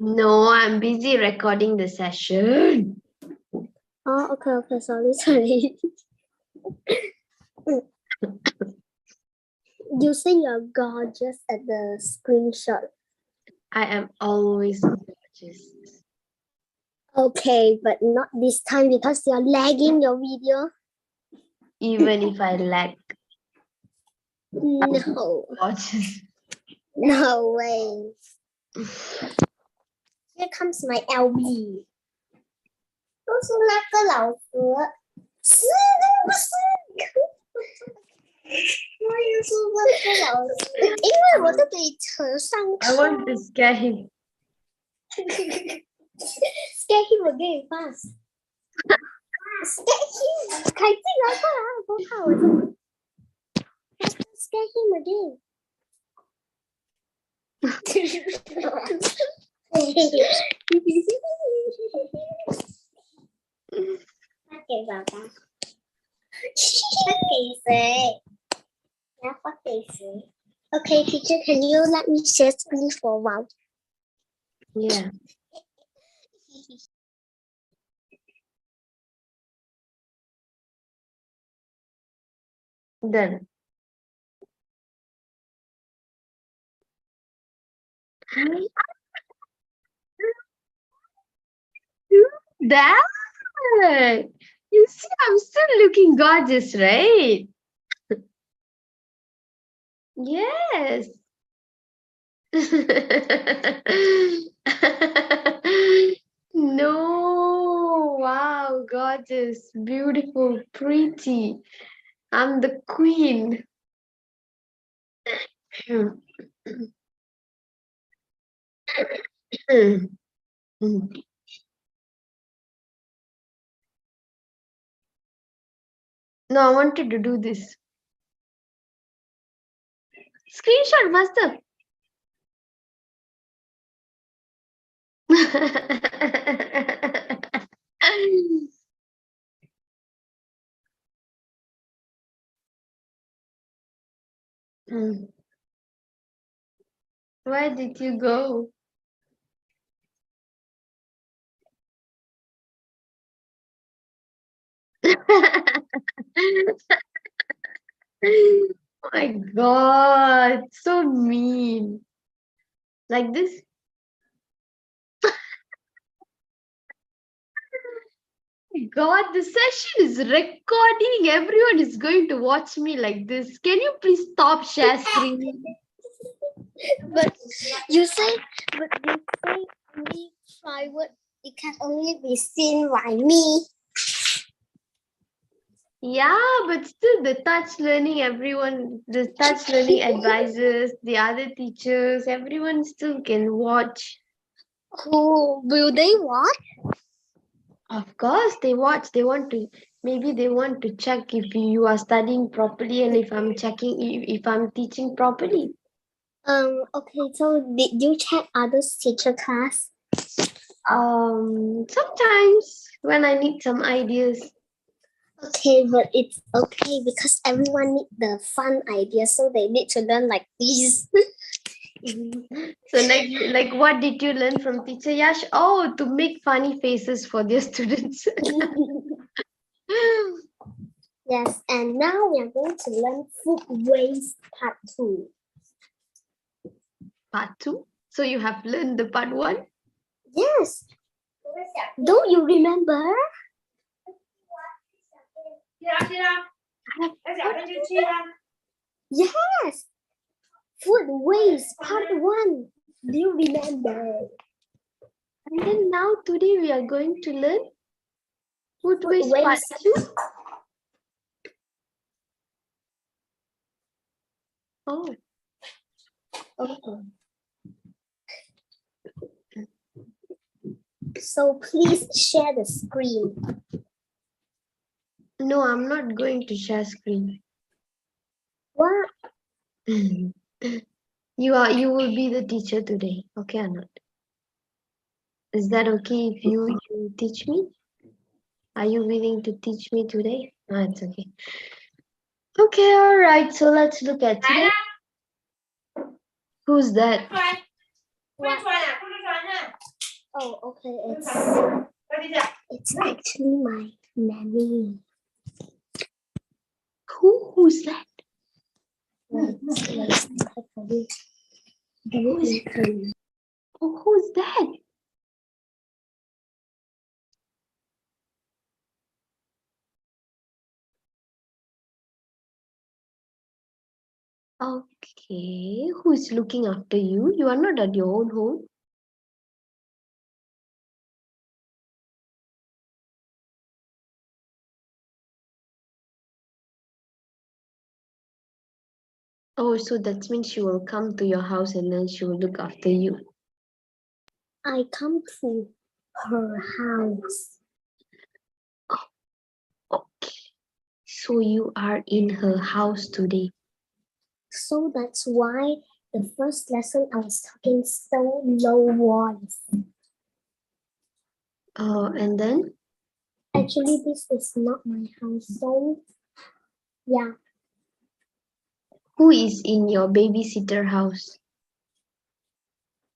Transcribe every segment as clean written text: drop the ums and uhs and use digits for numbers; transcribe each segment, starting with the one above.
No, I'm busy recording the session. Oh, okay. Sorry. You say you're gorgeous at the screenshot. I am always gorgeous. Okay, but not this time because you're lagging your video. Even if I lack No, gorgeous. no way. Here comes my LB. 都是那个老师，是不是？我也是那个老师，因为我都得扯上课。I want to scare him. Scare him again fast. Scare him. 凯进来过来，不怕我这。Scare him again. Okay, Baba. Okay, teacher, can you let me share screen for a while? Yeah. Done. That. You see, I'm still looking gorgeous, right? Yes. No. Wow, gorgeous, beautiful, pretty. I'm the queen. No, I wanted to do this. Screenshot, master. Where did you go? Oh my God, so mean. Like this? God, the session is recording. Everyone is going to watch me like this. Can you please stop share screen? But you say only private. It can only be seen by me. Yeah, but still the touch learning, the touch learning advisors, the other teachers, everyone still can watch. Who will they watch? Of course, they watch. Maybe they want to check if you are studying properly and if I'm teaching properly. Okay, so did you check other teacher class? Sometimes when I need some ideas. Okay, but it's okay because everyone need the fun idea, so they need to learn like this. So like what did you learn from teacher Yash? Oh, to make funny faces for their students. Yes, and now we are going to learn food waste part 2. Part 2? So you have learned the part 1? Yes. Don't you remember? Yes. Food waste part 1. Do you remember? And then now today we are going to learn food waste part waste. 2. Oh. Okay. So please share the screen. No, I'm not going to share screen. What? You will be the teacher today, okay or not? Is that okay if you teach me? Are you willing to teach me today? No, it's okay. Okay, all right. So let's look at today. Who's that? What? Oh, okay. It's actually my nanny. Who's that? Let's type for you. Who's that? Okay, who's looking after you? You are not at your own home. Oh, so that means she will come to your house and then she will look after you. I come to her house. Okay, so you are in her house today. So that's why the first lesson I was talking so low voice. And then? Actually, this is not my house. So, yeah. Who is in your babysitter house?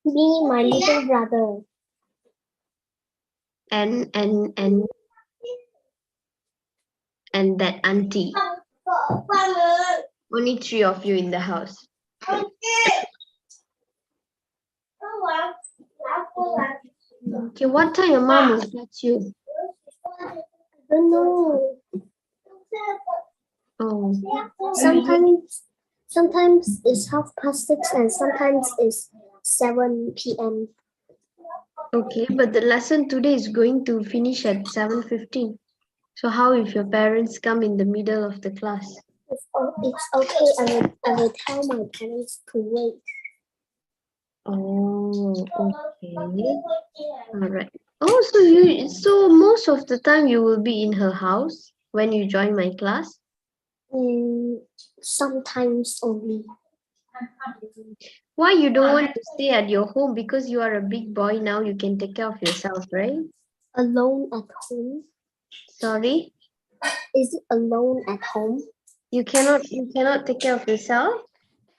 Me, my little brother. And that auntie. Only 3 of you in the house. Okay, what time your mom will fetch you? I don't know. Oh, Sometimes it's 6:30 and sometimes it's 7 p.m. okay, but the lesson today is going to finish at 7:15. So how if your parents come in the middle of the class? It's okay. I will tell my parents to wait. Oh, okay. All right. Oh, so most of the time you will be in her house when you join my class? Sometimes only. Why you don't want to stay at your home? Because you are a big boy now, you can take care of yourself, right? Alone at home? Sorry? Is it alone at home? You cannot take care of yourself?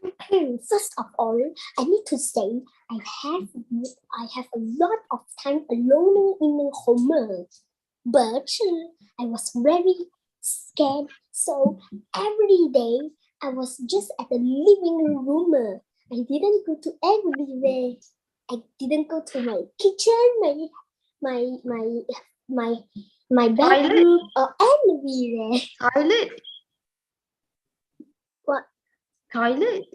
First of all, I need to say I have a lot of time alone in the home, but I was very scared. So every day I was just at the living room. I didn't go to everywhere. I didn't go to my kitchen, my bedroom, or anywhere. Toilet? What? Toilet?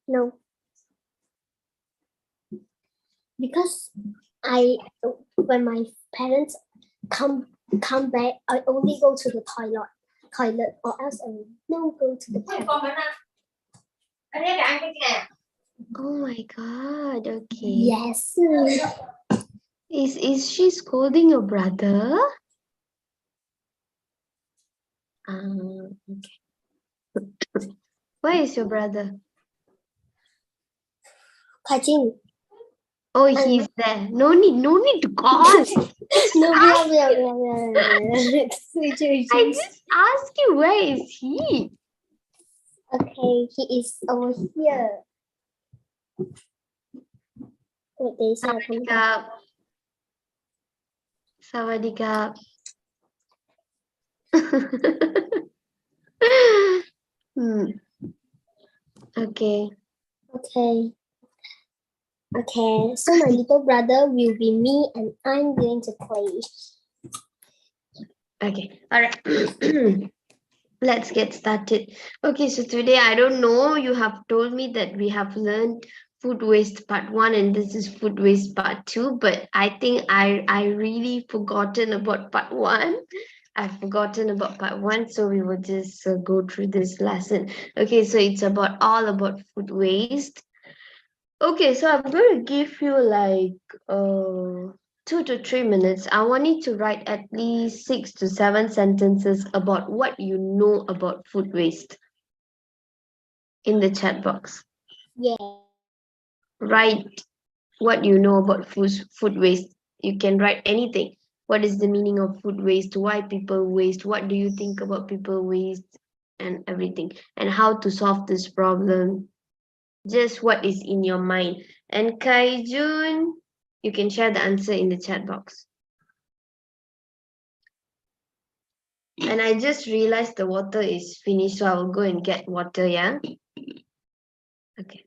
No. Because when my parents come back, I only go to the toilet, or else I will not go to the toilet. Oh my god, okay. Yes. Is she scolding your brother? Okay. Where is your brother? Kai Jing. Oh, he's there. No need to call. No, I just asked you, where is he? Okay, he is over here. Wait, they say Sawadika. Okay. Okay, so my little brother will be me and I'm going to play. Okay, all right. Let's get started. Okay, so today I don't know, you have told me that we have learned food waste part 1 and this is food waste part 2, but I think I really forgotten about part 1. I've forgotten about part 1, so we will just go through this lesson. Okay, so it's all about food waste. Okay, so I'm going to give you like 2 to 3 minutes. I want you to write at least 6 to 7 sentences about what you know about food waste in the chat box. Yeah. Write what you know about food waste. You can write anything. What is the meaning of food waste? Why people waste? What do you think about people waste? And everything. And how to solve this problem. Just what is in your mind. And Kaijun, You can share the answer in the chat box. And I just realized the water is finished, so I will go and get water, yeah? Okay.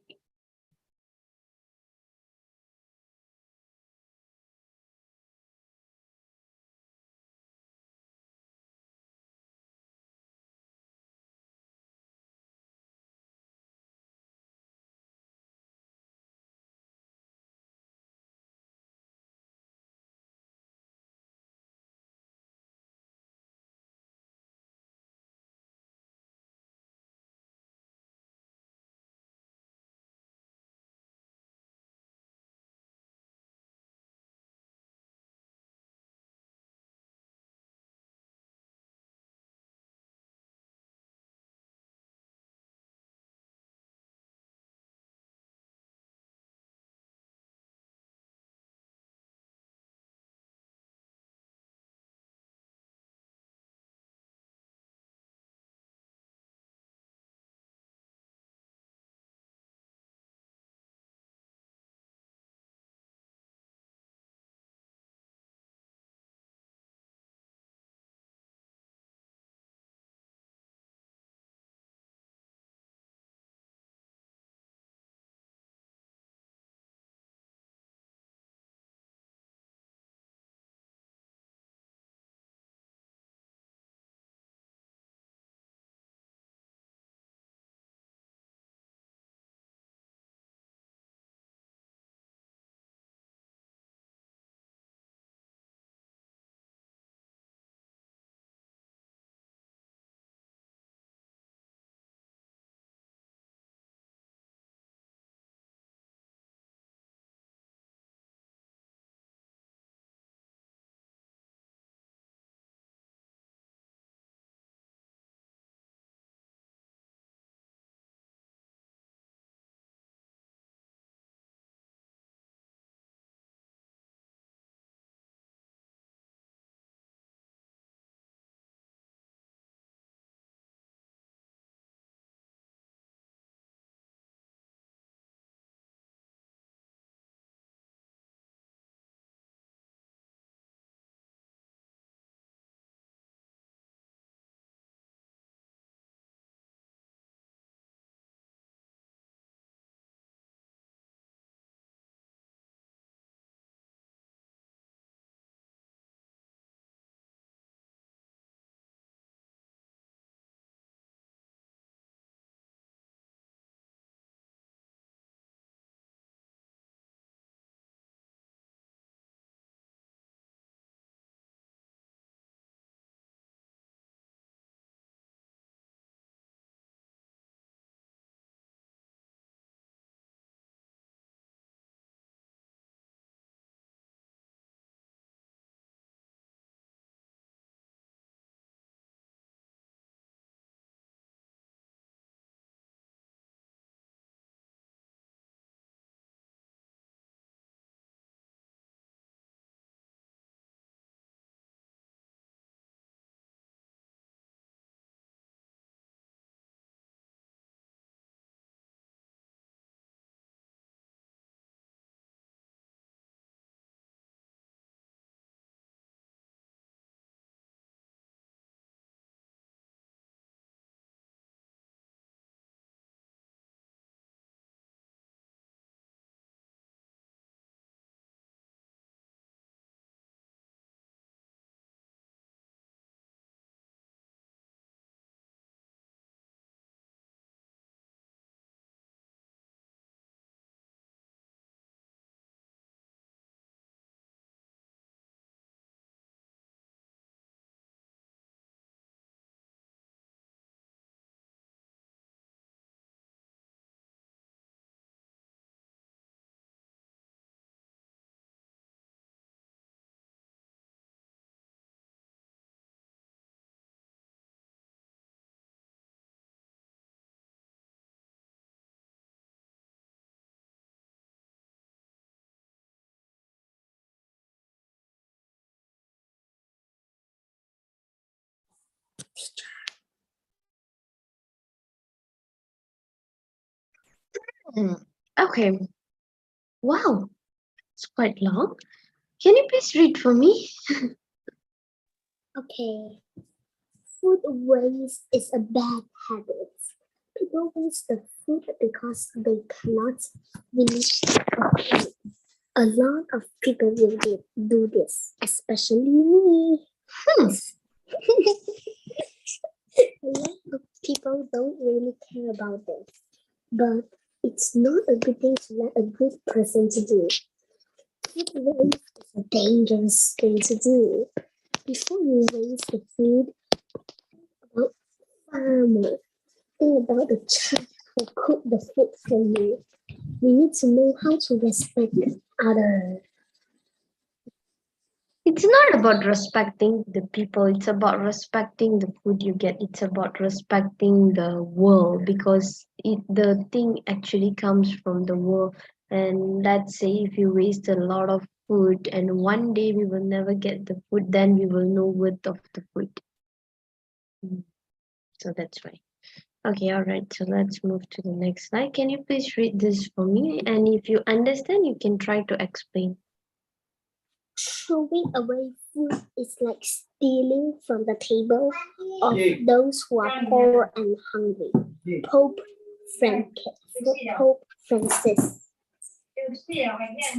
Okay. Wow. It's quite long. Can you please read for me? Okay. Food waste is a bad habit. People waste the food because they cannot finish it. A lot of people will do this, especially me. Hmm. A lot of people don't really care about this, but it's not a good thing to let a good person to do. Food waste is a dangerous thing to do. Before you waste the food, about farmer, think about the child who cooked the food for you. We need to know how to respect others. It's not about respecting the people, it's about respecting the food you get. It's about respecting the world because the thing actually comes from the world. And let's say if you waste a lot of food and one day we will never get the food, then we will know worth of the food. So that's why. Okay, all right. So let's move to the next slide. Can you please read this for me? And if you understand, you can try to explain. Throwing away food is like stealing from the table of those who are poor and hungry. Pope Francis. Can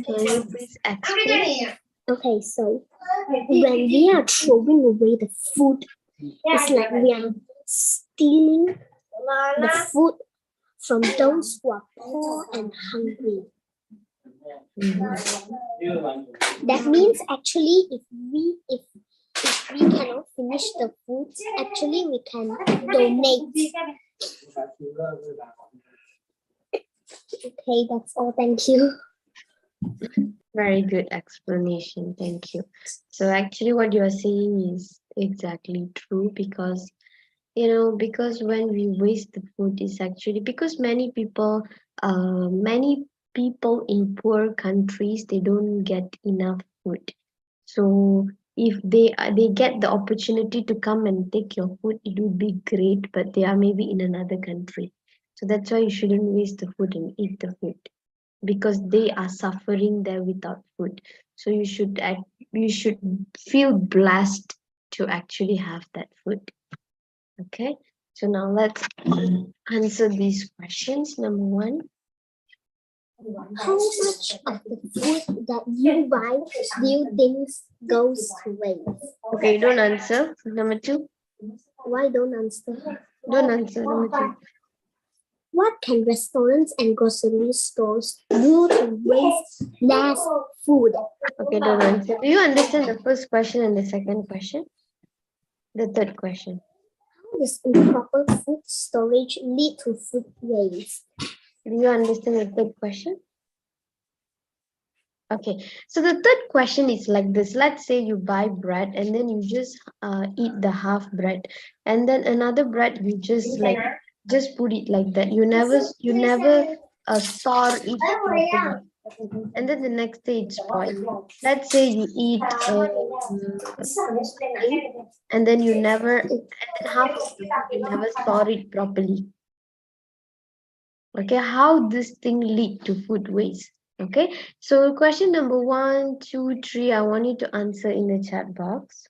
you please explain? Okay, so when we are throwing away the food, it's like we are stealing the food from those who are poor and hungry. That means actually if we cannot finish the food, actually we can donate. Okay, that's all. Thank you. Very good explanation. Thank you. So actually what you are saying is exactly true because because when we waste the food is actually because many people in poor countries they don't get enough food. So if they get the opportunity to come and take your food, it would be great, but they are maybe in another country. So that's why you shouldn't waste the food and eat the food because they are suffering there without food. So you should feel blessed to actually have that food. Okay, so now let's answer these questions. Number one, How much of the food that you buy do you think goes to waste? okay, don't answer. Number two, Why don't answer? don't answer. Number two, What can restaurants and grocery stores do to waste less food? okay, don't answer. Do you understand the first question and the second question? The third question. How does improper food storage lead to food waste? Do you understand the third question? Okay, so the third question is like this. Let's say you buy bread and then you just eat the half bread, and then another bread you just put it like that. You never store it properly, and then the next day it's spoiled. Let's say you eat and then and then half of the food you never store it properly. Okay, how this thing lead to food waste? Okay, so question number 1, 2, 3, I want you to answer in the chat box.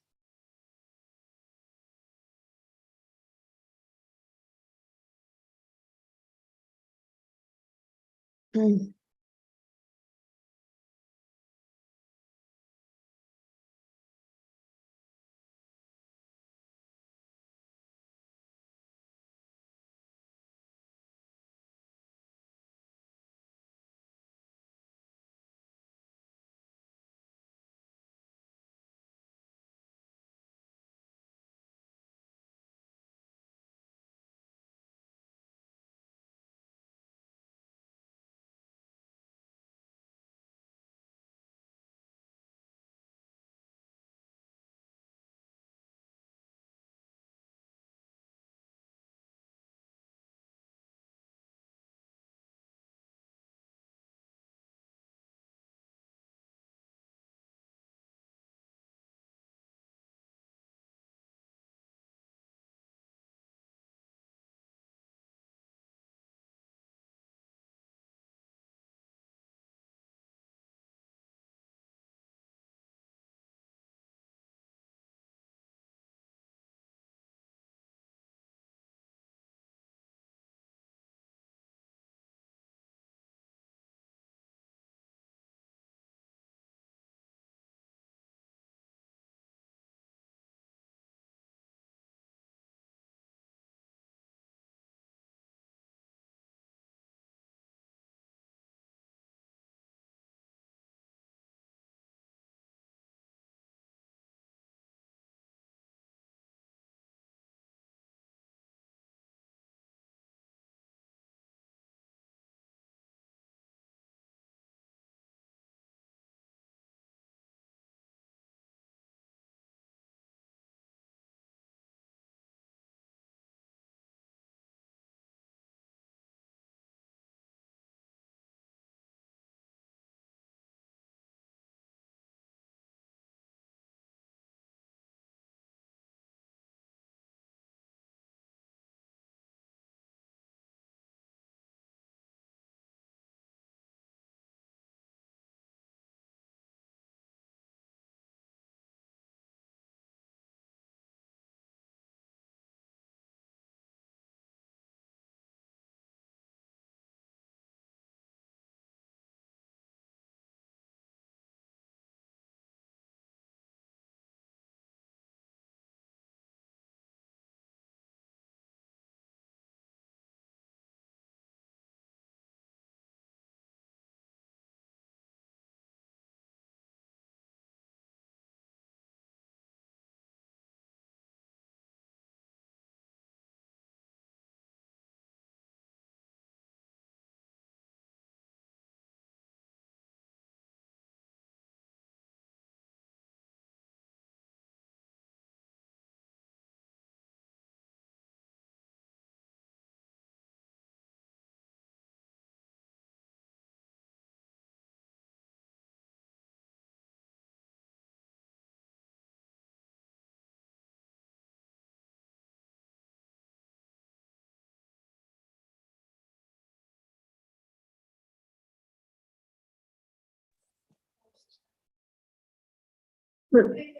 Okay,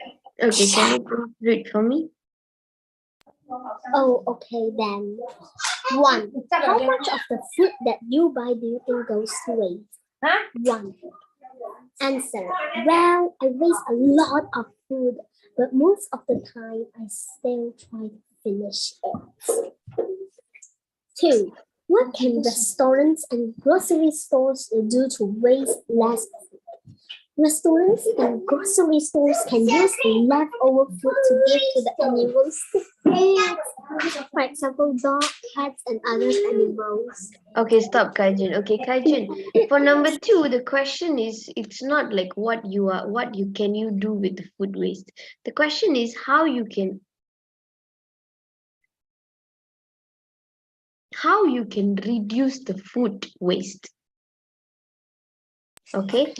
can you please read for me? Oh, okay then. 1. How much of the food that you buy do you think goes to waste? 1. Answer. Well, I waste a lot of food, but most of the time I still try to finish it. 2. What can restaurants and grocery stores do to waste less food? Restaurants and grocery stores can use leftover food to give to the animals to eat. For example, dog, cats, and other animals. Okay, stop, Kaijin. Okay, Kaijin. For number 2, the question is, it's not like what you can you do with the food waste. The question is how you can reduce the food waste. Okay,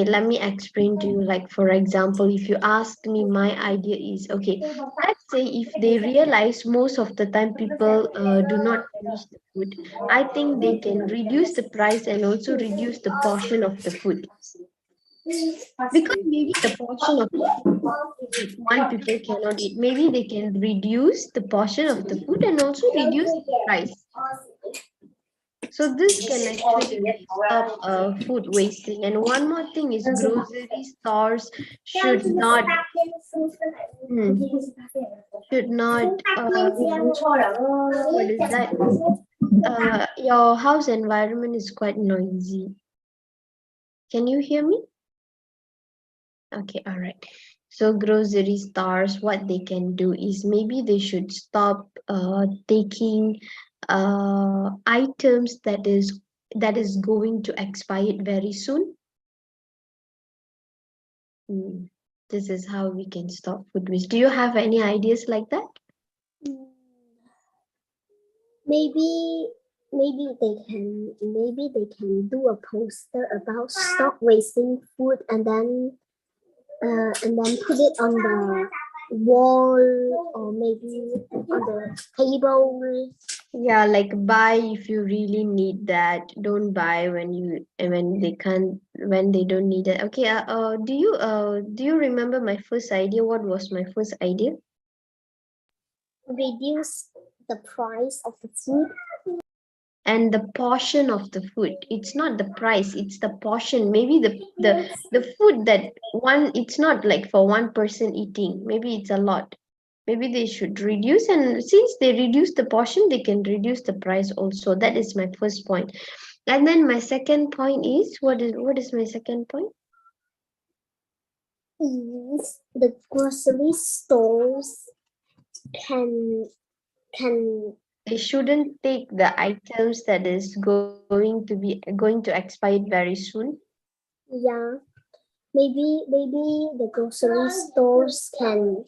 let me explain to you. Like, for example, if you ask me, my idea is, okay, let's say if they realize most of the time people do not finish the food, I think they can reduce the price and also reduce the portion of the food, because maybe the portion of the food one people cannot eat, maybe they can reduce the portion of the food and also reduce the price. So this can actually stop food wasting. And one more thing is grocery stores should not hmm, what is that? Your house environment is quite noisy. Can you hear me? Okay, all right. So grocery stores, what they can do is maybe they should stop taking items that is going to expire very soon. This is how we can stop food waste. Do you have any ideas like that? Maybe they can do a poster about stop wasting food and then put it on the wall or maybe on the table. Yeah, like buy if you really need that. Don't buy when they don't need it. Okay. Do you remember my first idea? What was my first idea? Reduce the price of the food. And the portion of the food. It's not the price, it's the portion. Maybe the food that one, it's not like for one person eating. Maybe it's a lot. Maybe they should reduce, and since they reduce the portion, they can reduce the price also. That is my first point. And then my second point is, what is my second point? Is the grocery stores can They shouldn't take the items that is going to expire very soon. yeah, maybe the grocery stores can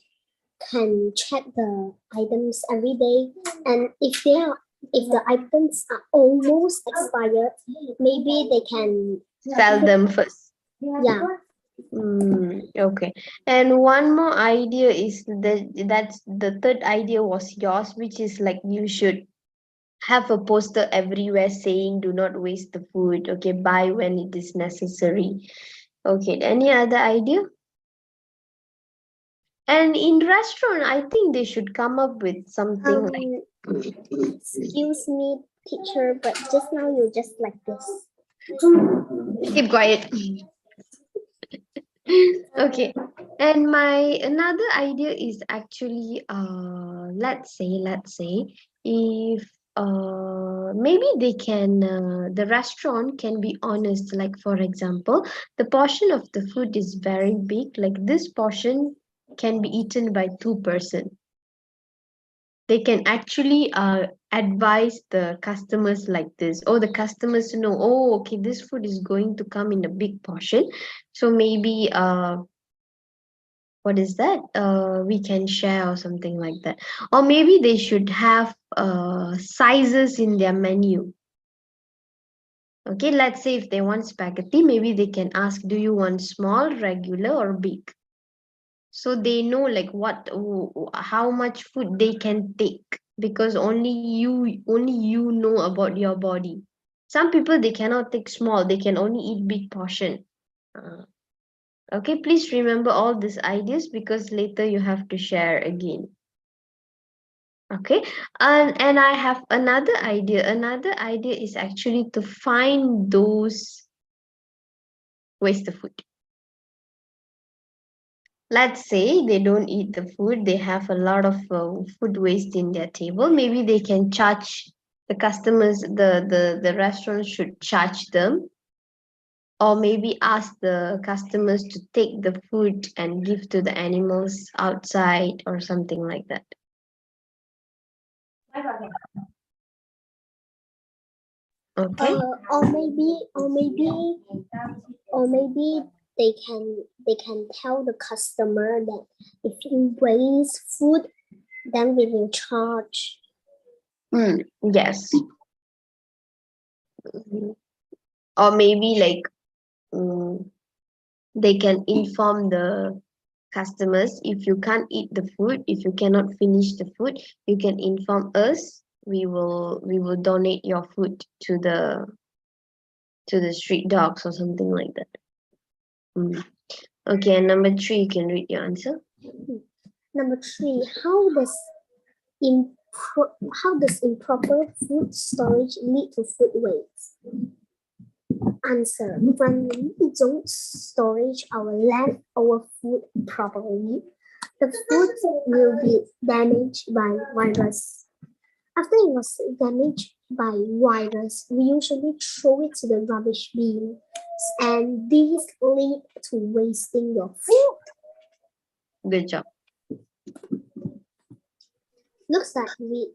check the items every day, and if the items are almost expired, maybe they can Sell them first. yeah. Okay. And one more idea is that's the third idea was yours, which is like you should have a poster everywhere saying do not waste the food. Okay, buy when it is necessary. Okay, any other idea? And in restaurant, I think they should come up with something like Excuse me, teacher, but just now you just like this. keep quiet. Okay, and my another idea is actually let's say if maybe they can the restaurant can be honest, like for example, the portion of the food is very big, like this portion can be eaten by 2 person. They can actually advise the customers like this, or the customers know, oh okay, this food is going to come in a big portion, so maybe what is that, we can share or something like that. Or maybe they should have sizes in their menu. Okay, let's say if they want spaghetti, maybe they can ask, do you want small, regular, or big? So they know like how much food they can take, because only you know about your body. Some people, they cannot take small, they can only eat big portion. Okay, please remember all these ideas because later you have to share again. Okay, and I have another idea. Another idea is actually to find those waste of food. Let's say they don't eat the food, they have a lot of food waste in their table. Maybe they can charge the customers, the restaurant should charge them, or maybe ask the customers to take the food and give to the animals outside or something like that. Okay. Or maybe they can tell the customer that if you waste food, then we will charge. Yes. Or maybe like they can inform the customers, if you can't eat the food, if you cannot finish the food, you can inform us, we will donate your food to the street dogs or something like that. Okay, and number 3, you can read your answer. Number 3, how does improper food storage lead to food waste? Answer: when we don't storage our leftover food properly, the food will be damaged by virus. After it was damaged by virus, we usually throw it to the rubbish bin, and these lead to wasting your food. Good job. Looks like we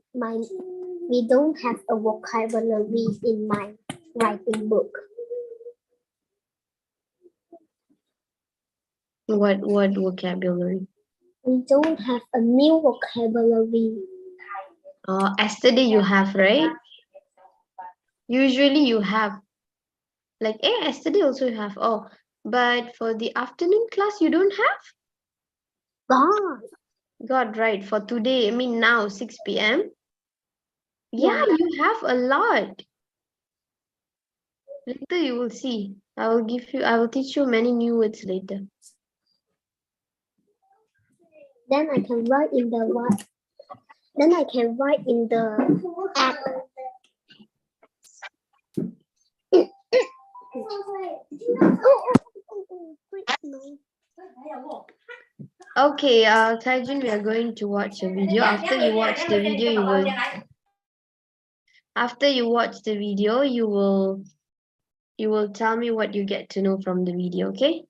don't have a vocabulary in my writing book. What vocabulary? We don't have a new vocabulary. Yesterday you have, right? Usually you have, like, yesterday also you have. Oh, but for the afternoon class you don't have? God, right. For today, I mean now 6 p.m. Yeah, you have a lot. Later you will see. I will teach you many new words later. Then I can write in the what? Then I can write in the app. Okay, Taijun, we are going to watch a video. After you watch the video, you will tell me what you get to know from the video, okay?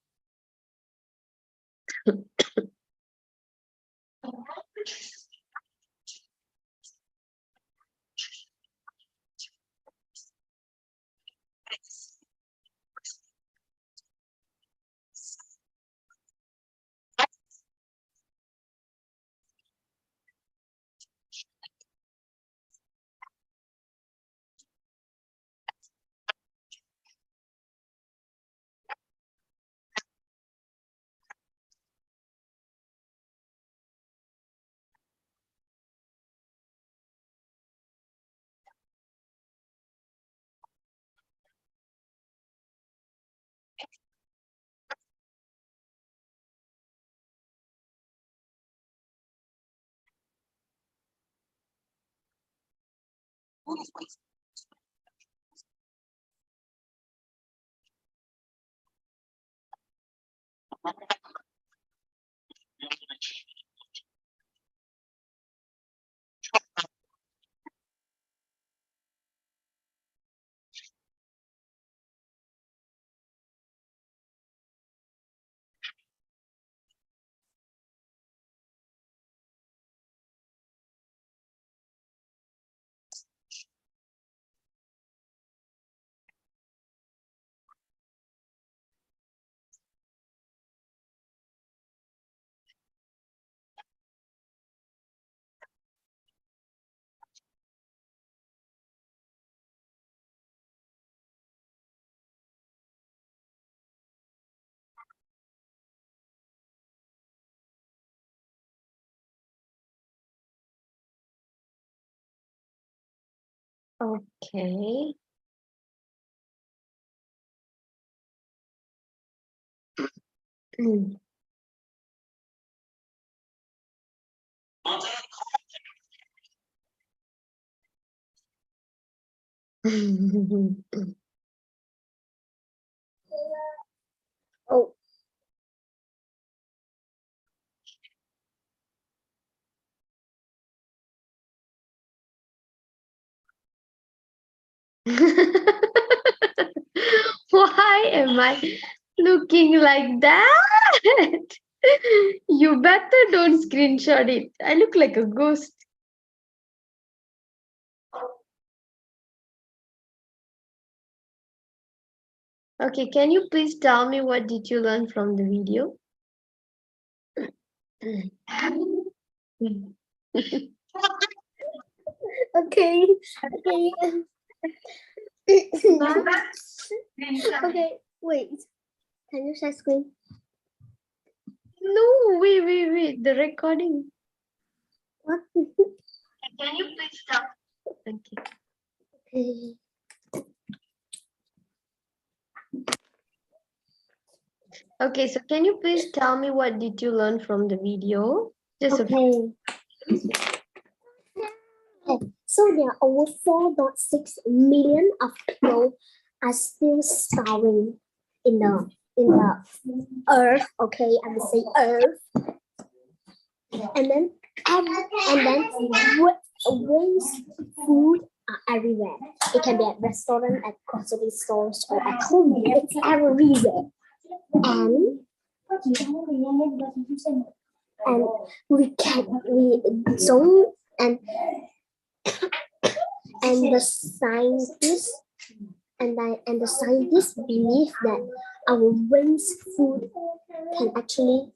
Okay. Mm. Oh, Why am I looking like that? You better don't screenshot it. I look like a ghost. Okay, can you please tell me what did you learn from the video? okay. Okay. Okay, wait. Can you share screen? No, wait. The recording. What? Can you please stop? Okay. Okay. Okay, so can you please tell me what did you learn from the video? Just Okay. So there are over 4.6 million of people are still starving in the earth. Okay, I will say earth. And then waste food are everywhere. It can be at restaurant, at grocery stores, or at home. It's everywhere. And we don't and the scientists and the scientists believe that our waste food can actually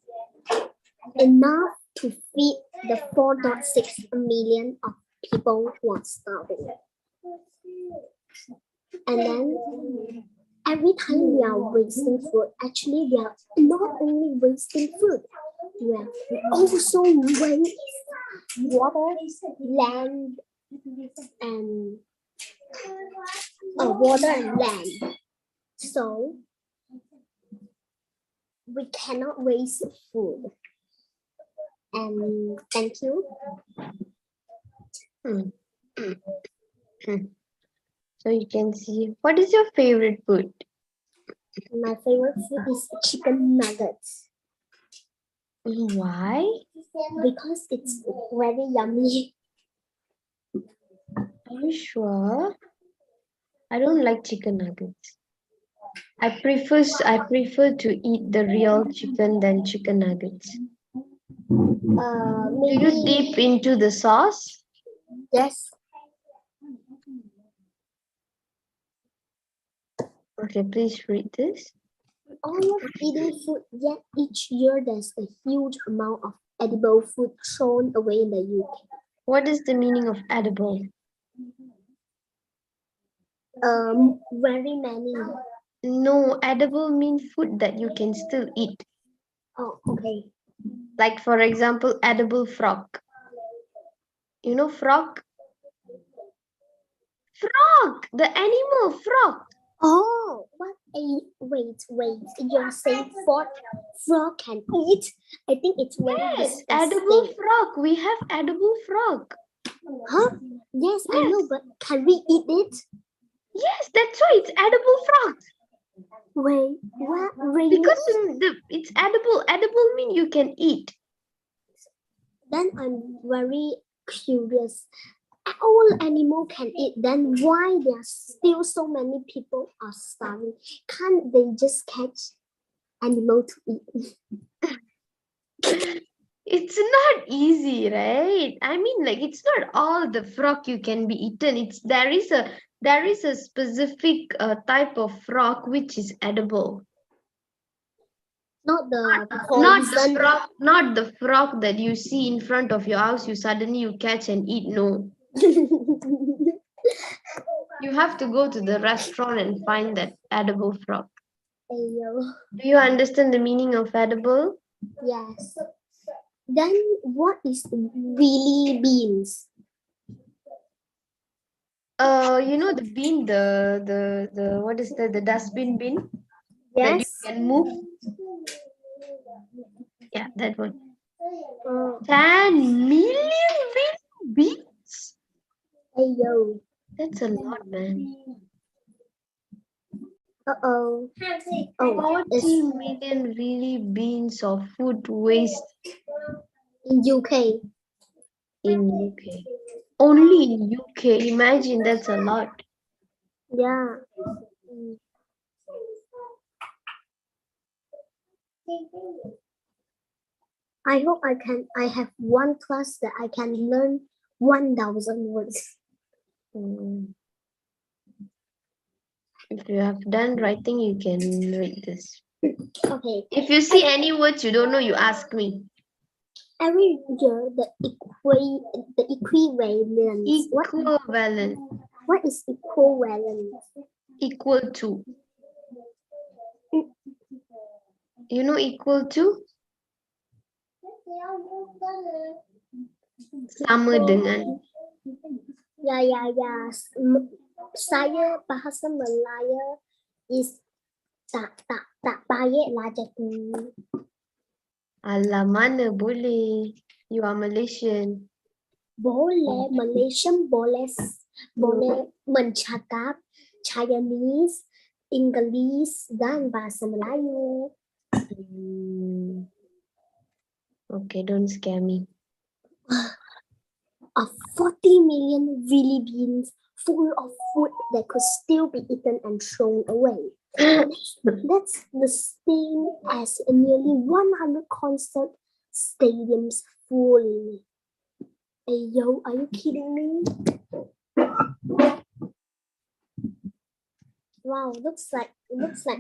enough to feed the 4.6 million of people who are starving. And then every time we are wasting food, actually we are not only wasting food, we are also waste water, land, and water and land. So we cannot waste food. And thank you. So you can see, what is your favorite food? My favorite food is chicken nuggets. Why? Because it's very yummy. Are you sure? I don't like chicken nuggets. I prefer to eat the real chicken than chicken nuggets. Do you dip into the sauce? Yes. Okay, please read this. All of eating food, yet each year there's a huge amount of edible food thrown away in the UK. What is the meaning of edible? Very many. No, edible means food that you can still eat. Oh, okay. Like for example, edible frog. You know frog? Frog! The animal frog. Oh, what a wait. You're saying frog can eat? I think it's very Yes, disgusting. edible frog. We have edible frog. Huh? Yes, I know, but can we eat it? Yes, that's why it's edible frog. Wait, what? Really? Because it's edible. Edible means you can eat. Then I'm very curious. All animal can eat. Then why there are still so many people are starving? Can't they just catch animal to eat? It's not easy, right? I mean, like it's not all the frog you can be eaten. There is a specific type of frog which is edible. Not the Not the frog that you see in front of your house. You catch and eat. No, you have to go to the restaurant and find that edible frog. Ayo. Do you understand the meaning of edible? Yes. Then what is wheelie beans? You know the bin, the what is that? The dustbin bin that you Yes. can move. that one. Oh, 10 million beans? ayo. That's a lot, man. Uh-oh. Oh, 40 it's million really beans of food waste in UK. in UK. Only in UK. Imagine, that's a lot. Yeah. I hope I have one class that I can learn 1,000 words. Mm. If you have done writing, you can read this. Okay. If you see any words you don't know, you ask me. Every year the equivalence. Equivalent. What is equivalent? Equal to. You know equal to? Sama dengan. Ya. Saya bahasa Melayu is tak baik lah jadi. Alah, mana boleh. You are Malaysian. Boleh Malaysian boleh mencakap Chinese, English dan bahasa Melayu. Okay, don't scare me. Of 40 million really beans full of food that could still be eaten and thrown away. That's the same as nearly 100 concert stadiums full. Hey yo, are you kidding me? Wow, looks like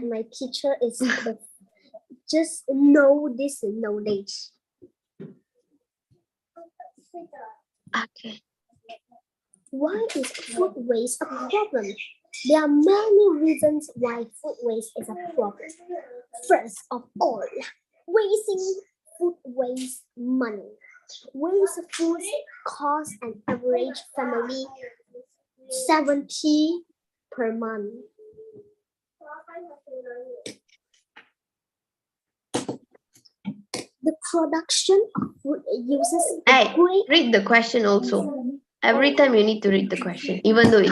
my teacher is just know this knowledge. Okay. Why is food waste a problem? There are many reasons why food waste is a problem. First of all, wasting food wastes money. Waste food costs an average family $70 per month. The production of food uses Hey, great. read the question also. Every time you need to read the question, even though it's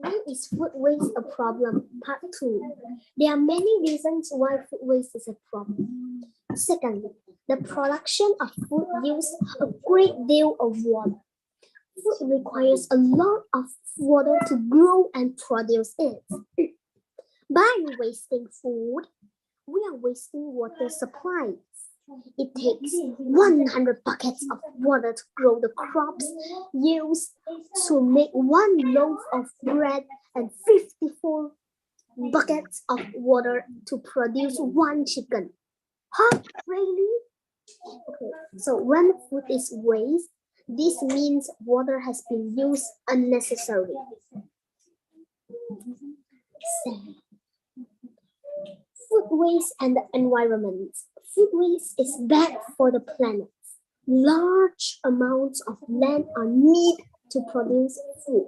Why is food waste a problem? Part 2. There are many reasons why food waste is a problem. Secondly, the production of food uses a great deal of water. Food requires a lot of water to grow and produce it. By wasting food, we are wasting water supplies. It takes 100 buckets of water to grow the crops used to make one loaf of bread and 54 buckets of water to produce one chicken. Huh? Really? Okay, so when food is waste, this means water has been used unnecessarily. Food waste and the environment. Food waste is bad for the planet. Large amounts of land are needed to produce food.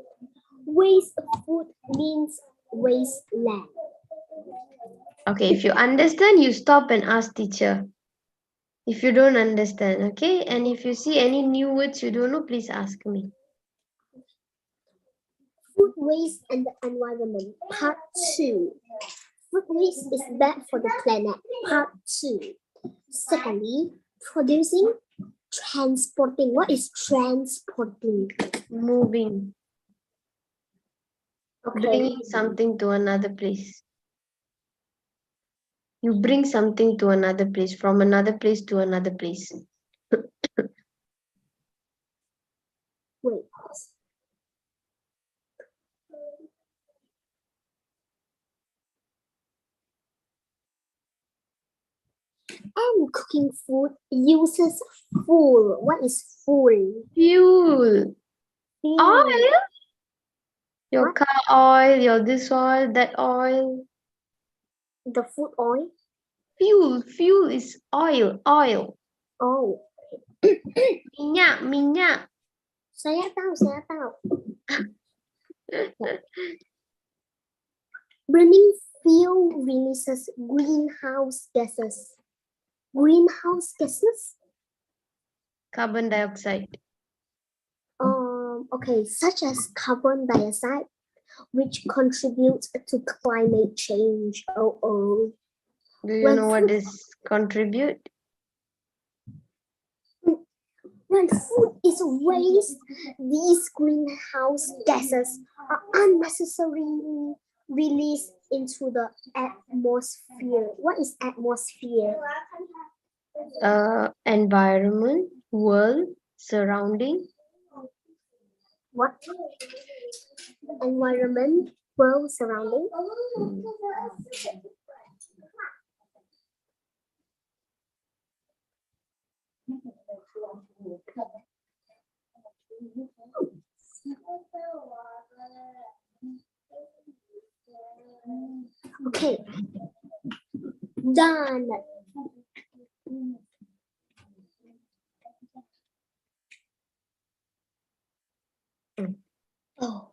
Waste of food means waste land. okay. If you understand, you stop and ask teacher. If you don't understand, okay? And if you see any new words you don't know, please ask me. Food waste and the environment. Part 2. Food waste is bad for the planet. Part 2. Secondly, producing, transporting. What is transporting? Moving. Okay. Bringing something to another place. You bring something to another place, from another place to another place. Wait. And cooking food uses fuel. What is fuel? Fuel. Fuel. Oil. Your What? car oil, your this oil, that oil. The food oil? Fuel is oil. Oh. Minyak. Saya tahu. Burning fuel releases greenhouse gases. greenhouse gases. Carbon dioxide. Okay, such as carbon dioxide, which contributes to climate change. Do you When know what food- is contribute? When food is waste, these greenhouse gases are unnecessarily released into the atmosphere. What is atmosphere? Environment, world, surrounding. What? Environment, world, surrounding. Okay, done. Oh,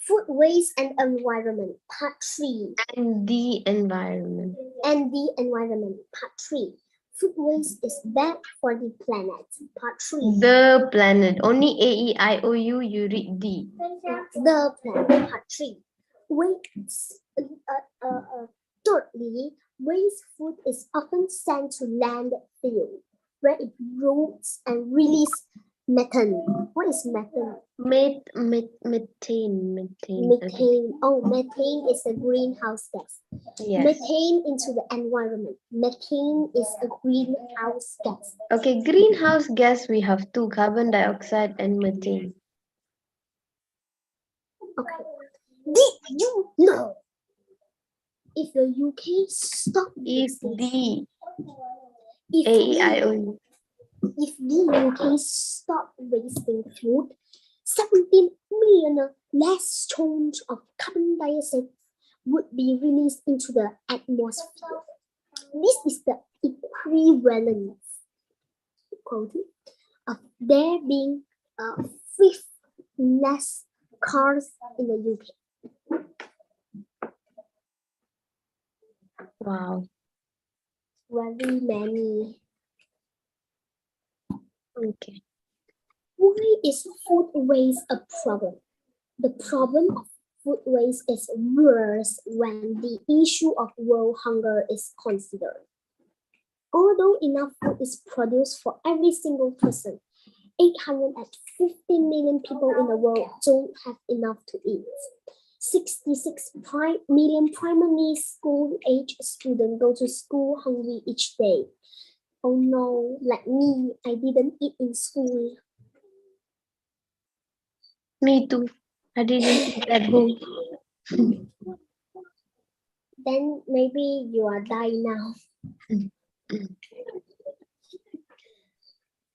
food waste and environment, part 3. And the environment. And the environment, part 3. Food waste is bad for the planet, part 3. The planet. Only A-E-I-O-U, you read D. The planet, part 3. Waste. Thirdly, waste food is often sent to landfill, where it rots and releases methane. What is methane? Methane. Methane. Oh, methane is a greenhouse gas. Yes. Methane into the environment. Methane is a greenhouse gas. Okay, greenhouse gas, we have two, carbon dioxide and methane. Okay. Did you know? If the UK stop If wasting, the A-E-I-O-U. if the UK stop wasting food, 17 million less tons of carbon dioxide would be released into the atmosphere. This is the equivalent of there being 5 less cars in the UK. Wow. Very many. Okay. Why is food waste a problem? The problem of food waste is worse when the issue of world hunger is considered. Although enough food is produced for every single person, 850 million people in the world don't have enough to eat. 66 million primary school age students go to school hungry each day. Oh no, like me, I didn't eat in school. Me too. I didn't eat at home. Then maybe you are dying now.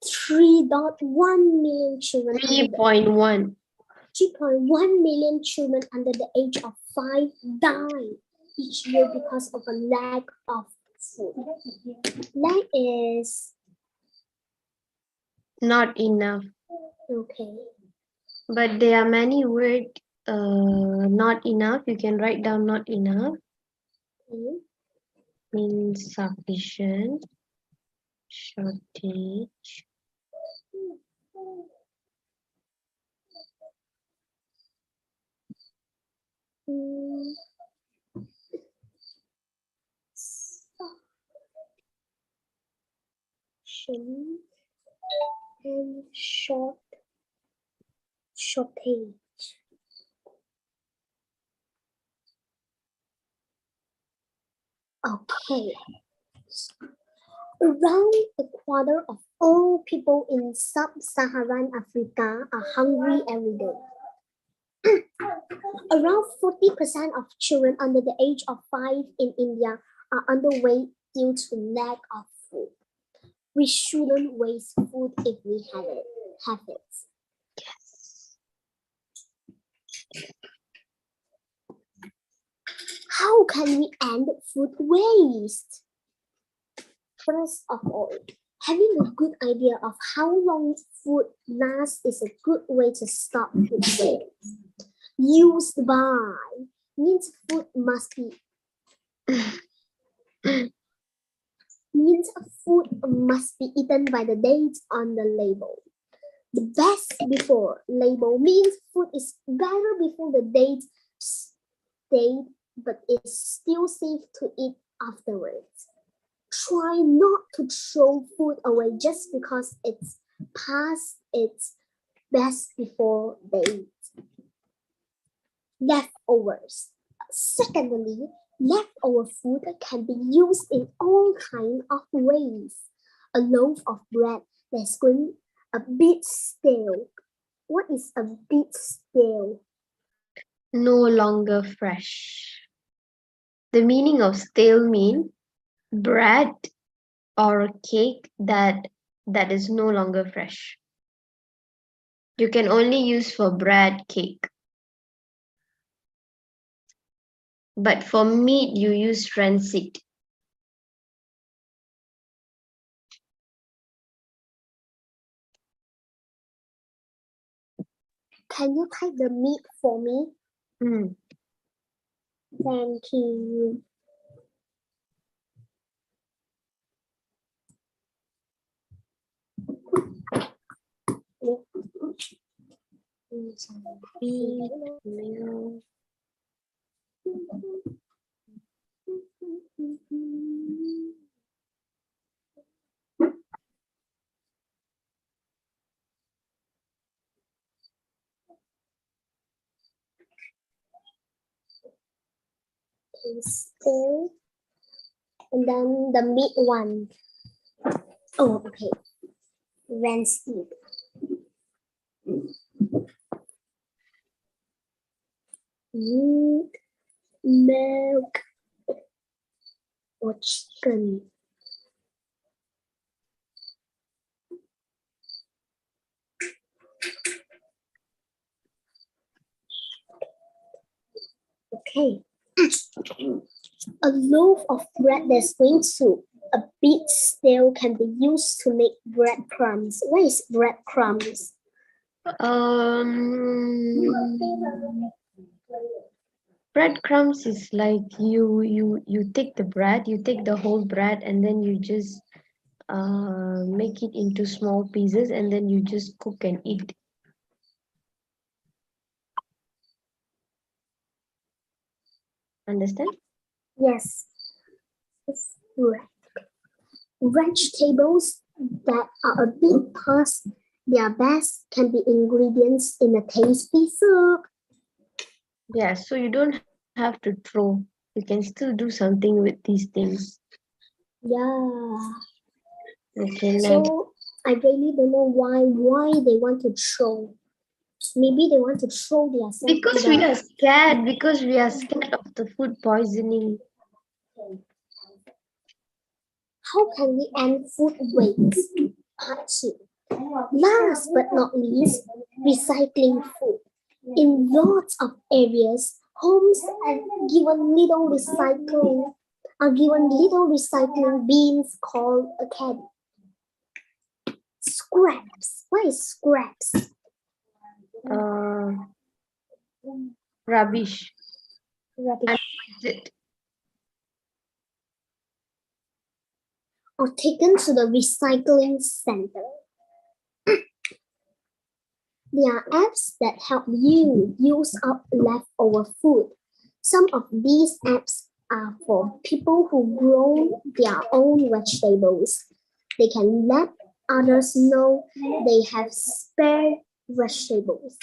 3.1 million children. 3.1. 3.1 million children under the age of 5 die each year because of a lack of food. That is Not enough. okay. But there are many words. Not enough. You can write down not enough. Okay. Insufficient. Shortage. And shortage. Okay. Around a quarter of all people in sub-Saharan Africa are hungry every day. Around 40% of children under the age of 5 in India are underweight due to lack of food. We shouldn't waste food if we have it. Yes. How can we end food waste? First of all, having a good idea of how long food lasts is a good way to stop food waste. Used by means food must be means food must be eaten by the dates on the label. The best before label means food is better before the date but is still safe to eat afterwards. Try not to throw food away just because it's past its best before date. Leftovers. Secondly, leftover food can be used in all kinds of ways. A loaf of bread that's going a bit stale. What is a bit stale? No longer fresh. The meaning of stale mean bread or a cake that is no longer fresh. You can only use for bread, cake. But for meat, you use rancid. Can you type the meat for me? Thank you. Meat, milk. Stale. And then the meat one. Oh, okay. Rancid. Meat, milk, or chicken. Okay. A loaf of bread that's going to a bit stale can be used to make breadcrumbs. What is breadcrumbs? Breadcrumbs is like you take the bread, you take the whole bread, and then you just make it into small pieces, and then you just cook and eat. Understand? Yes. Right. Vegetables that are a bit past their best can be ingredients in a tasty soup. Yeah, so you don't have to throw. You can still do something with these things. Yeah. Okay, next. So I really don't know why they want to throw. Maybe they want to throw themselves. Because we are scared. Because we are scared of the food poisoning. How can we end food waste? Part 2. Last but not least, recycling food. In lots of areas, homes are given little recycling bins called a caddy. Scraps. What is scraps? Rubbish. Or taken to the recycling center. There are apps that help you use up leftover food. Some of these apps are for people who grow their own vegetables. They can let others know they have spare vegetables.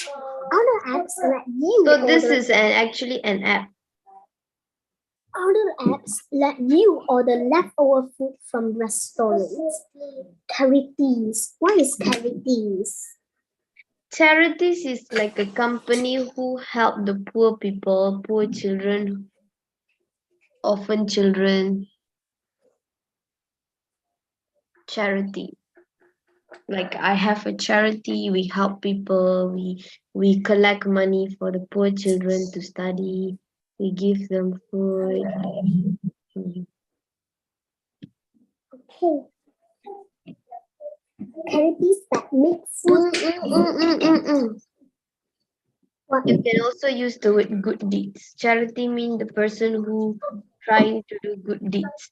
Other apps let you So this is actually an app. Other apps let you order leftover food from restaurants. Charities. What is charities? Charities is like a company who help the poor people, poor children, orphan children. Charity. Like I have a charity, we help people, we collect money for the poor children to study, we give them food. Okay. Charities that make food. You can also use the word good deeds. Charity means the person who trying to do good deeds.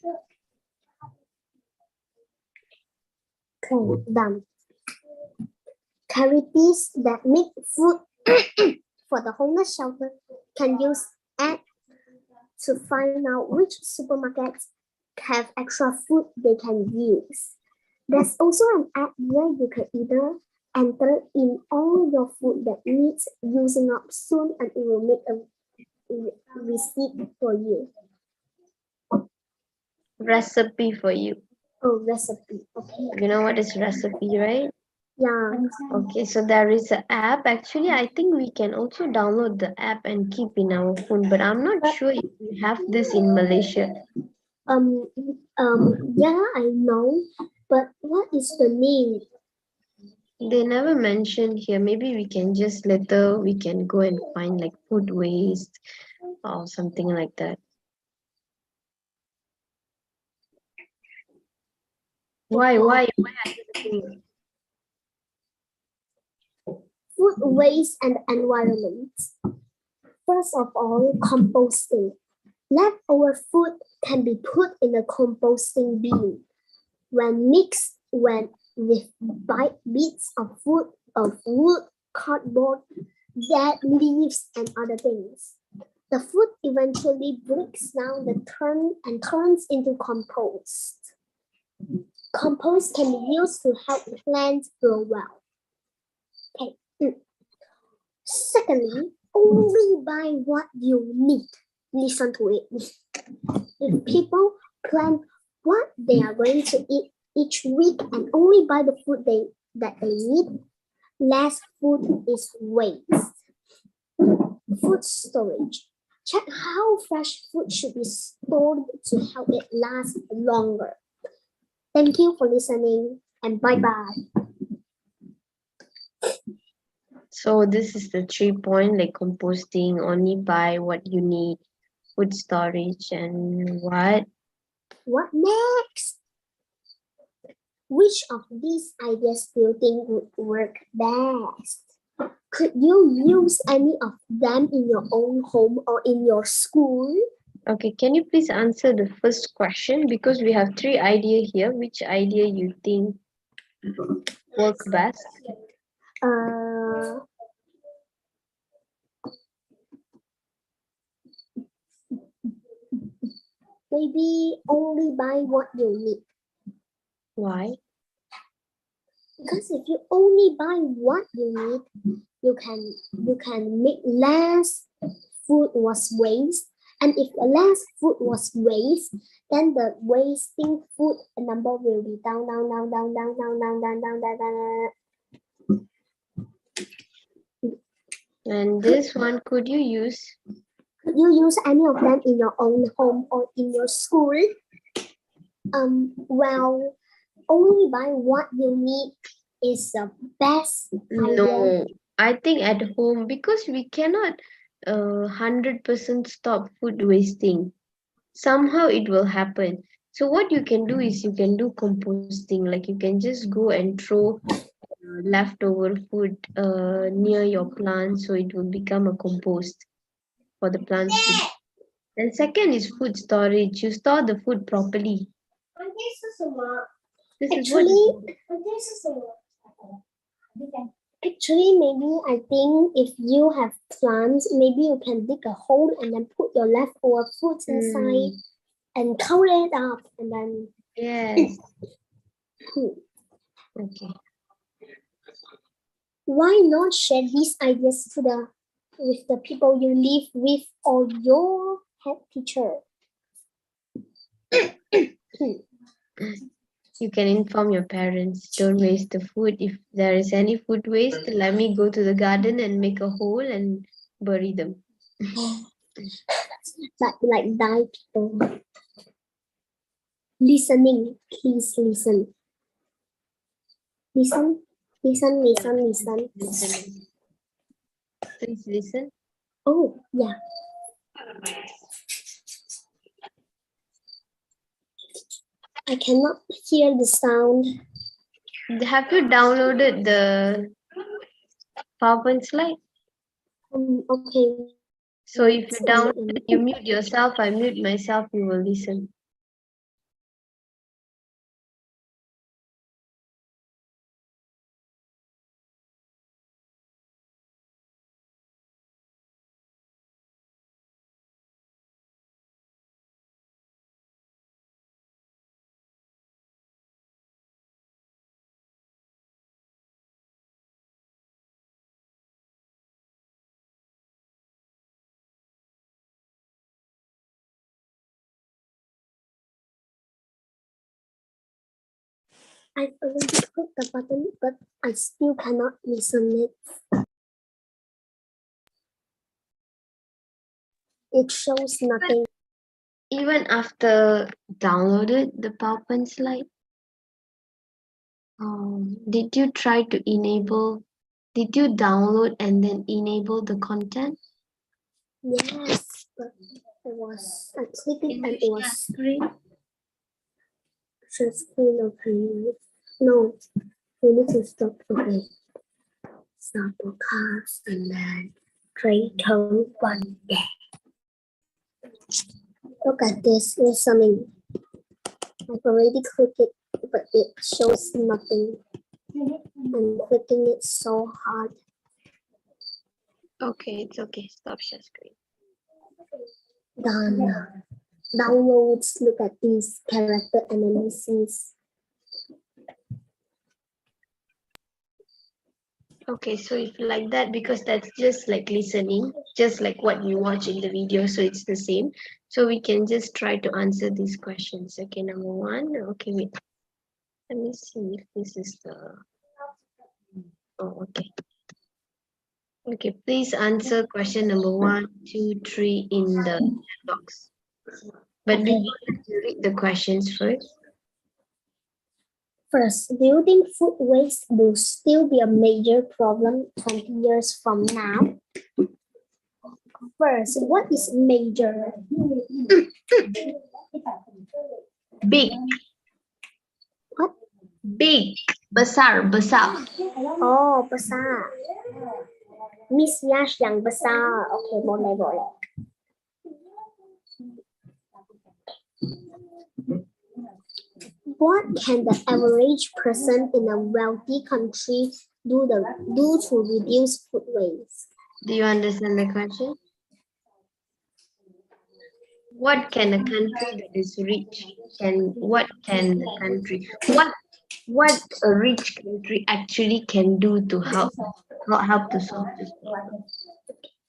Okay, done. Charities that make food for the homeless shelter can use app to find out which supermarkets have extra food they can use. There's also an app where you can either enter in all your food that needs using up soon and it will make a receipt for you. Recipe for you. Oh, recipe. Okay. You know what is recipe, right? Yeah. Okay, so there is an app. Actually, I think we can also download the app and keep in our phone, but I'm not sure if we have this in Malaysia. Yeah, I know, but what is the name? They never mentioned here. Maybe we can just later we can go and find like food waste or something like that. Why are you looking? Food waste and environment. First of all, composting. Leftover food can be put in a composting bin. When mixed with bits of food, of wood, cardboard, dead leaves, and other things, the food eventually breaks down and turns into compost. Compost can be used to help plants grow well. Okay. Secondly, only buy what you need. Listen to it. If people plan what they are going to eat each week and only buy the food that they need, less food is waste. Food storage. Check how fresh food should be stored to help it last longer. Thank you for listening and bye-bye. So this is the 3 point, like composting, only buy what you need, food storage, and what? What next? Which of these ideas do you think would work best? Could you use any of them in your own home or in your school? Okay, can you please answer the first question? Because we have 3 ideas here. Which idea you think work best? Maybe only buy what you need. Why? Because if you only buy what you need, you can make less food was waste. And if less food was waste, then the wasting food number will be down. And this one, could you use? Could you use any of them in your own home or in your school? Well, only buy what you need is the best idea. No, I think at home, because we cannot 100% stop food wasting. Somehow it will happen. So what you can do is you can do composting. Like you can just go and throw leftover food near your plants, so it will become a compost for the plants to. And second is food storage. You store the food properly. This is what. Actually, maybe I think if you have plants, maybe you can dig a hole and then put your leftover foods inside and cover it up and then. Yes. Okay. Why not share these ideas with the people you live with or your head teacher? You can inform your parents, don't waste the food. If there is any food waste, let me go to the garden and make a hole and bury them. But like die people. Listening, please listen. Listen. Listening. Please listen. Oh, yeah. I cannot hear the sound. Have you downloaded the PowerPoint slide? Okay. So if you download, you mute yourself, I mute myself, you will listen. I've already clicked the button, but I still cannot listen it. It shows nothing. Even after downloaded the PowerPoint slide? Did you try to enable, did you download and then enable the content? Yes, but I clicked it and it was Screen? share screen. Okay. No, we need to stop. Okay. Stop broadcast and then 3, 2, 1, yeah. Look at this listening. I've already clicked it, but it shows nothing. I'm clicking it so hard. Okay, it's okay. Stop share screen. Done. Downloads. Look at these character analysis. Okay, so if like that, because that's just like listening, just like what you watch in the video, so it's the same. So we can just try to answer these questions. Okay, number one. Okay, wait. Let me see if this is the. Oh, okay. Okay, please answer question number 1, 2, 3 in the chat box. But Okay. before that, you read the questions first. First, do you think food waste will still be a major problem 20 years from now? First, what is major? Big. What? Big. Besar, besar. Oh, besar. Miss Yash yang besar. Okay, boleh, boleh. What can the average person in a wealthy country do to reduce food waste? Do you understand the question? What can a country that is rich what a rich country actually can do to help to solve this problem?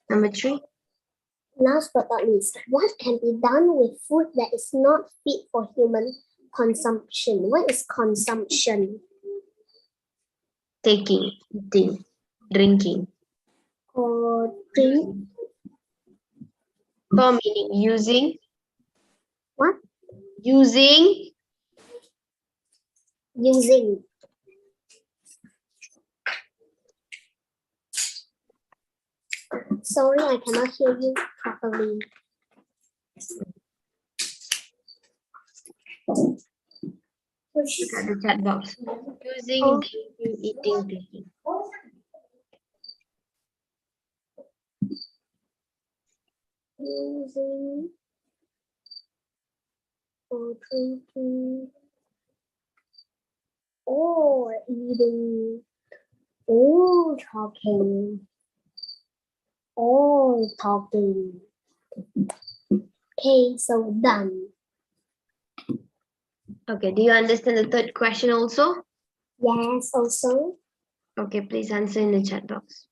Number 3. Last but not least, what can be done with food that is not fit for human consumption? What is consumption? Taking, eating, drinking. Or drink? For meaning using. What? Using. Using. Sorry, I cannot hear you properly. Look at the chat box. Using, Oh. drinking, eating, taking. Using or drinking or eating or talking or talking. Okay, so done. Okay, do you understand the third question also? Yes, also. Okay, please answer in the chat box.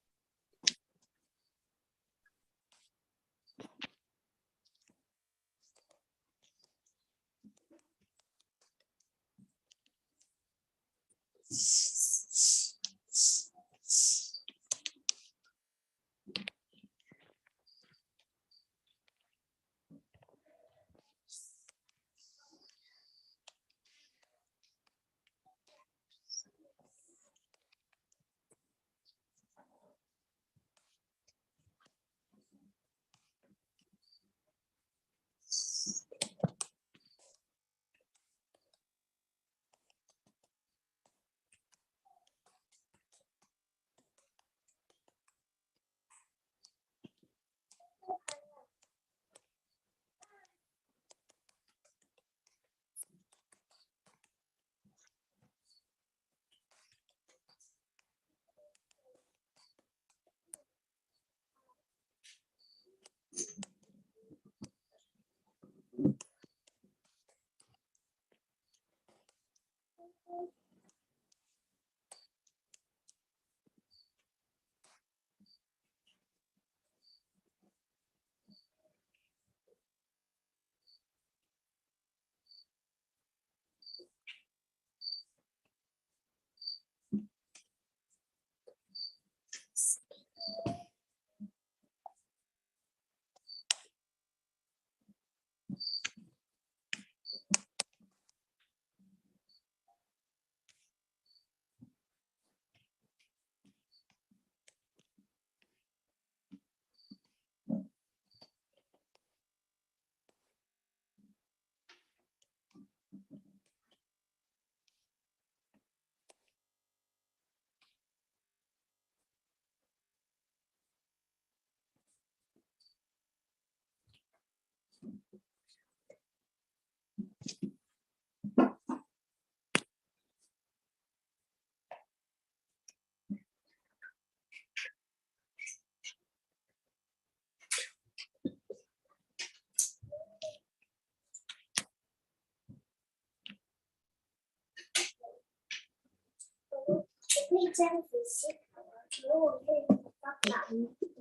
可以这样子思考啊，如果被爸爸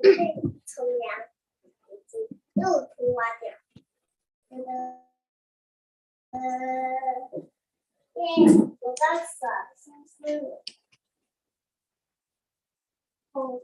被从良又涂挖掉，因为我刚耍心思，哦。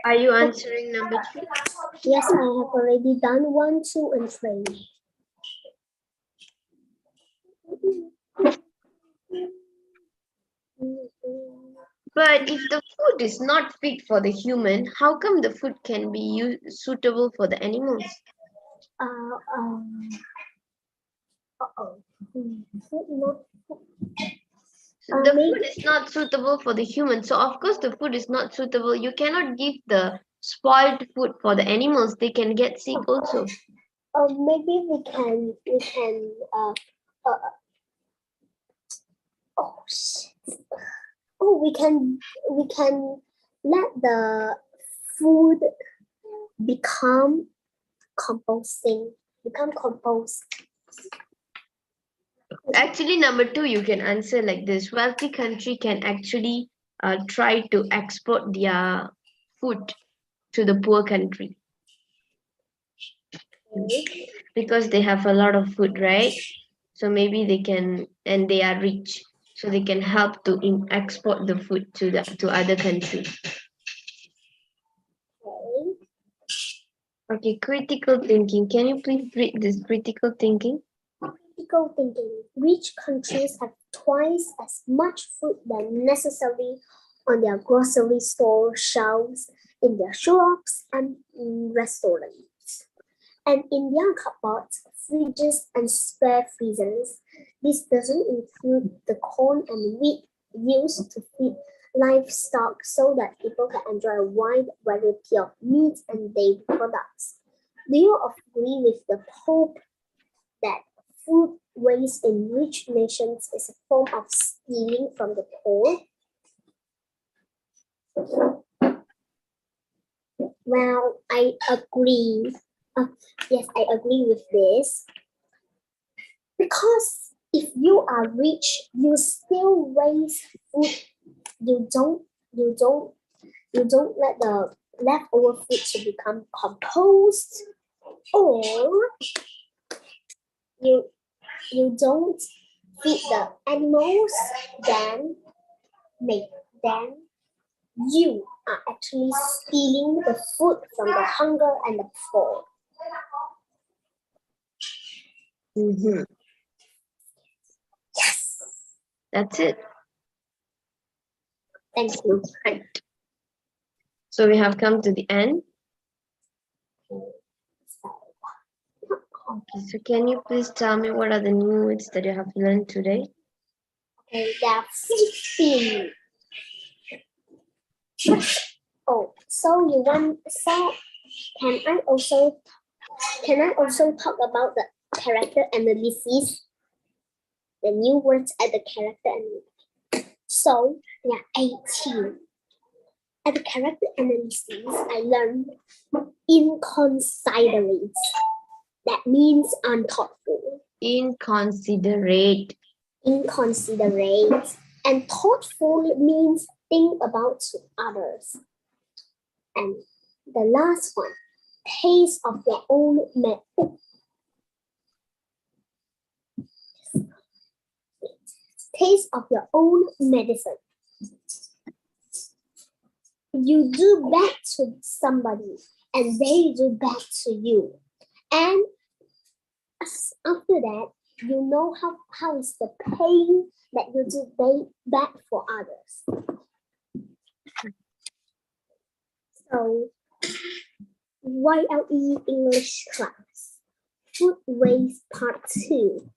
Are you answering number 3? Yes, I have already done 1, 2, and 3. But if the food is not fit for the human, how come the food can be suitable for the animals? The food is not suitable for the human, so of course the food is not suitable. You cannot give the spoiled food for the animals. They can get sick also. Maybe we can we can let the food become composed. Actually, number 2, you can answer like this. Wealthy country can actually try to export their food to the poor country. Because they have a lot of food, right? So maybe they can, and they are rich, so they can help to export the food to other countries. Okay, critical thinking. Can you please read this critical thinking? Critical thinking. Rich countries have twice as much food than necessary on their grocery store shelves, in their shops, and in restaurants. And in their cupboards, fridges, and spare freezers. This doesn't include the corn and wheat used to feed livestock so that people can enjoy a wide variety of meat and dairy products. Do you agree with the Pope that food waste in rich nations is a form of stealing from the poor? Well, I agree. Yes, I agree with this. Because if you are rich, you still waste food you don't let the leftover food to become compost, or you don't feed the animals, then you are actually stealing the food from the hunger and the poor. Mhm. Yes. That's it. Thank you. Right. So we have come to the end. Okay, so can you please tell me what are the new words that you have learned today? Okay, there are 15. Oh, so can I also talk about the character analysis? The new words at the character analysis. So there are 18. At the character analysis, I learned inconsiderate. That means unthoughtful. Inconsiderate. Inconsiderate. And thoughtful means think about others. And the last one, taste of your own medicine. Taste of your own medicine. You do bad to somebody and they do bad to you. And after that, you know how is the pain that you do bad for others. So, YLE English class, food waste part 2.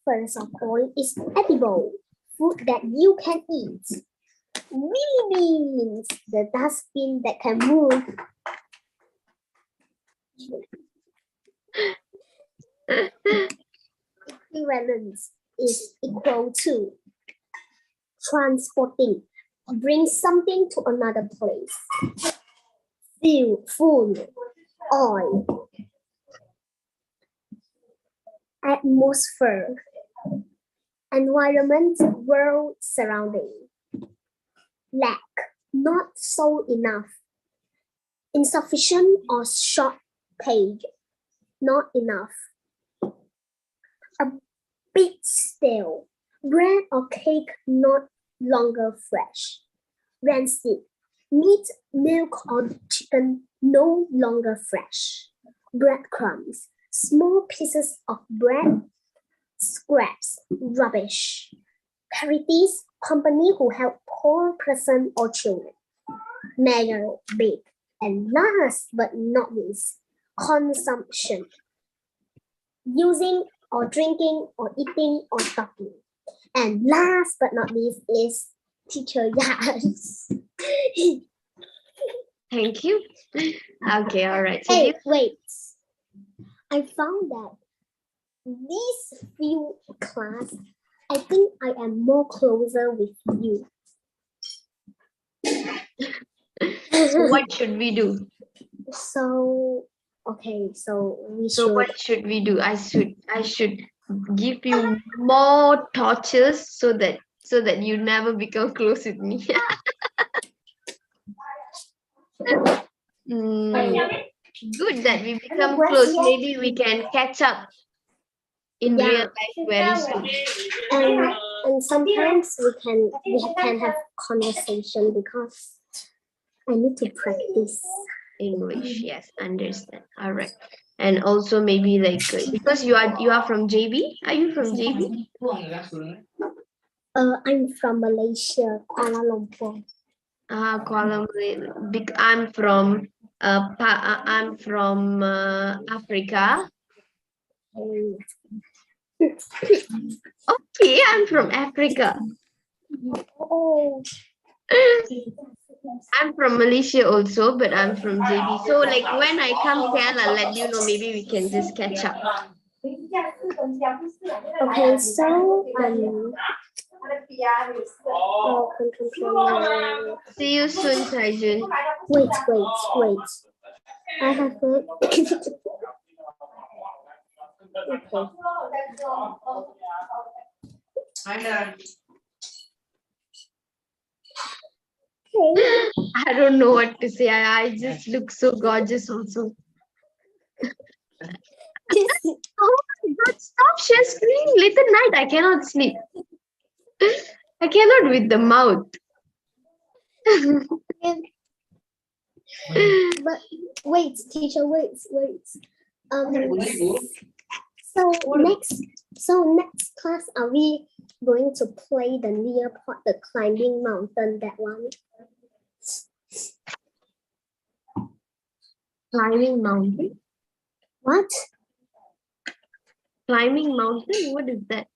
First of all, is edible, food that you can eat. Really means the dustbin that can move. Equivalence is equal to transporting, bring something to another place. Fuel, food, oil. Atmosphere, environment, world surrounding. Lack, not so enough. Insufficient or short page, not enough. A bit stale, bread or cake not longer fresh. Rancid, meat, milk or chicken no longer fresh. Breadcrumbs, small pieces of bread, scraps, rubbish. Charities, company who help poor person or children. Mayor, big. And last but not least, consumption. Using or drinking or eating or talking. And last but not least is teacher Yas. Thank you. Okay, all right. So Hey, wait. I found that these few class, I think I am more closer with you. so what should we do? So, okay, so we So should. what should we do? I should give you more tortures so that you never become close with me. Good that we become close. Maybe we can catch up in real life very soon. And sometimes we can have conversation because I need to practice English, yes, understand. All right. And also maybe like because you are from JB. Are you from JB? I'm from Malaysia, Kuala Lumpur. Kuala Lumpur. I'm from Africa. Okay, I'm from Africa. Oh. I'm from Malaysia also, but I'm from JB. So like when I come here, I'll let you know. Maybe we can just catch up. Okay, so See you soon, Taijun. Wait. I have a okay. I don't know what to say. I just look so gorgeous also. Oh my God, stop share screen. Late at night, I cannot sleep. I cannot with the mouth. But wait, teacher, wait. So next class, are we going to play the Nearport, the climbing mountain, that one? Climbing mountain? What? Climbing mountain? What is that?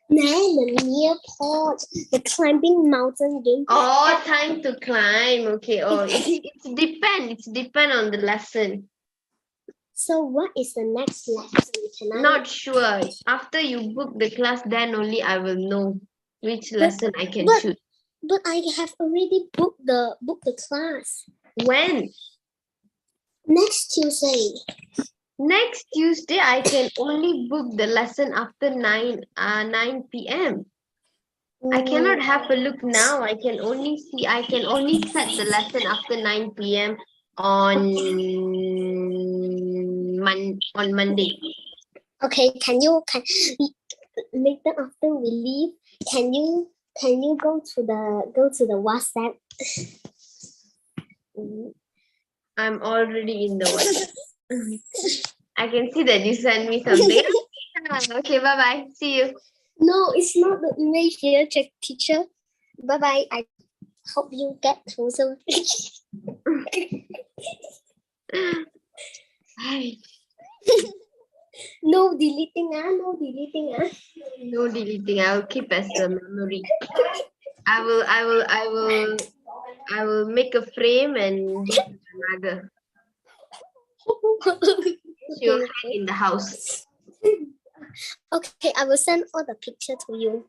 No, the Nearport, the climbing mountain game. Oh, time to climb. Okay. Oh, it's depend on the lesson. So what is the next lesson tonight? Not sure. After you book the class, then only I will know which lesson I can but- choose. But I have already booked the class. When? Next Tuesday. Next Tuesday, I can only book the lesson after 9 p.m. I cannot have a look now. I can only set the lesson after 9 p.m. on Monday. Okay, can later after we leave, can you go to the WhatsApp? I'm already in the WhatsApp. I can see that you sent me something. Okay, bye-bye. See you. No, it's not the image here, teacher. Bye bye. I hope you get through some. No deleting, no deleting, No deleting. I will keep as a memory. I will make a frame and give it to my mother. She will hang in the house. Okay, I will send all the picture to you.